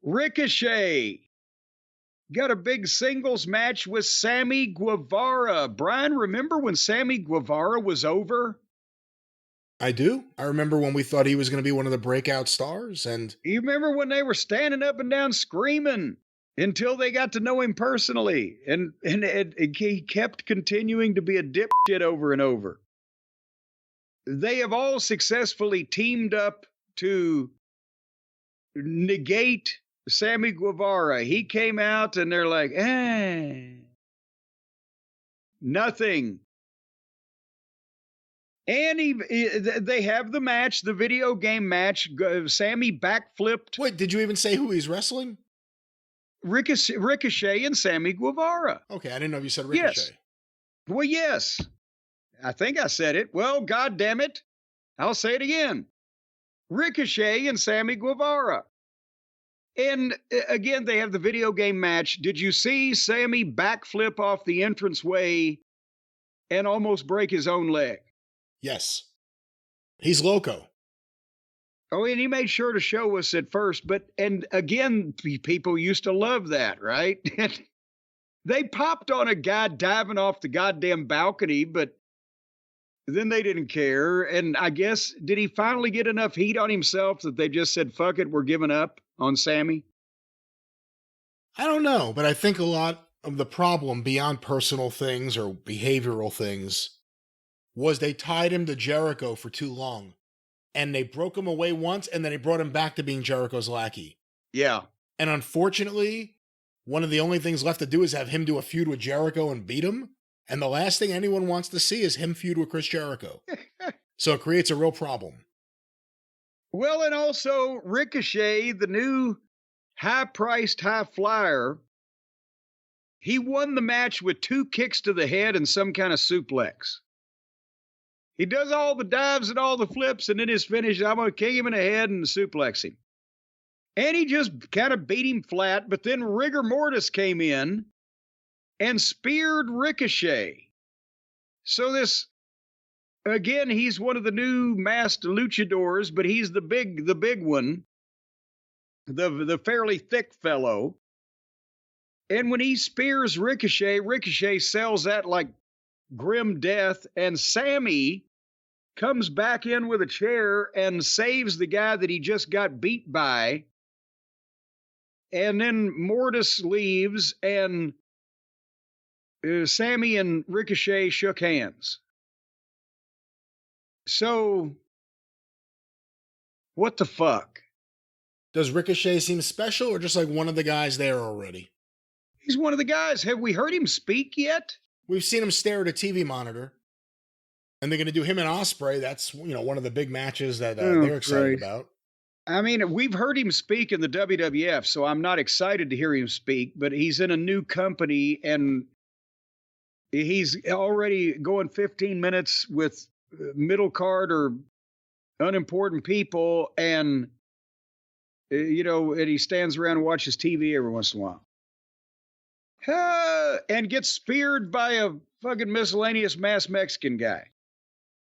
Ricochet got a big singles match with Sammy Guevara. Brian, remember when Sammy Guevara was over? I do. I remember when we thought he was going to be one of the breakout stars. And you remember when they were standing up and down screaming until they got to know him personally. And he kept continuing to be a dipshit over and over. They have all successfully teamed up to negate Sammy Guevara. He came out and they're like, nothing. And they have the match, the video game match. Sammy backflipped. Wait, did you even say who he's wrestling? Ricochet and Sammy Guevara. Okay, I didn't know if you said Ricochet. Yes. Well, yes. I think I said it. Well, God damn it. I'll say it again. Ricochet and Sammy Guevara. And again, they have the video game match. Did you see Sammy backflip off the entranceway and almost break his own leg? Yes. He's loco. Oh, and he made sure to show us at first. And again, people used to love that, right? They popped on a guy diving off the goddamn balcony, but then they didn't care. And I guess, did he finally get enough heat on himself that they just said, fuck it, we're giving up on Sammy? I don't know, but I think a lot of the problem beyond personal things or behavioral things was they tied him to Jericho for too long. And they broke him away once, and then they brought him back to being Jericho's lackey. Yeah. And unfortunately, one of the only things left to do is have him do a feud with Jericho and beat him. And the last thing anyone wants to see is him feud with Chris Jericho. So it creates a real problem. Well, and also Ricochet, the new high-priced high flyer, he won the match with 2 kicks to the head and some kind of suplex. He does all the dives and all the flips, and then his finish, I'm going to kick him in the head and suplex him. And he just kind of beat him flat, but then rigor mortis came in and speared Ricochet. So this, again, he's one of the new masked luchadors, but he's the big one, the fairly thick fellow. And when he spears Ricochet, Ricochet sells that like grim death, and Sammy comes back in with a chair and saves the guy that he just got beat by. And then Mortis leaves, and Sammy and Ricochet shook hands. So, what the fuck? Does Ricochet seem special or just like one of the guys there already? He's one of the guys. Have we heard him speak yet? We've seen him stare at a TV monitor. And they're going to do him and Ospreay. That's, one of the big matches that they're excited about. I mean, we've heard him speak in the WWF, so I'm not excited to hear him speak, but he's in a new company and he's already going 15 minutes with middle card or unimportant people, and, and he stands around and watches TV every once in a while. And gets speared by a fucking miscellaneous masked Mexican guy.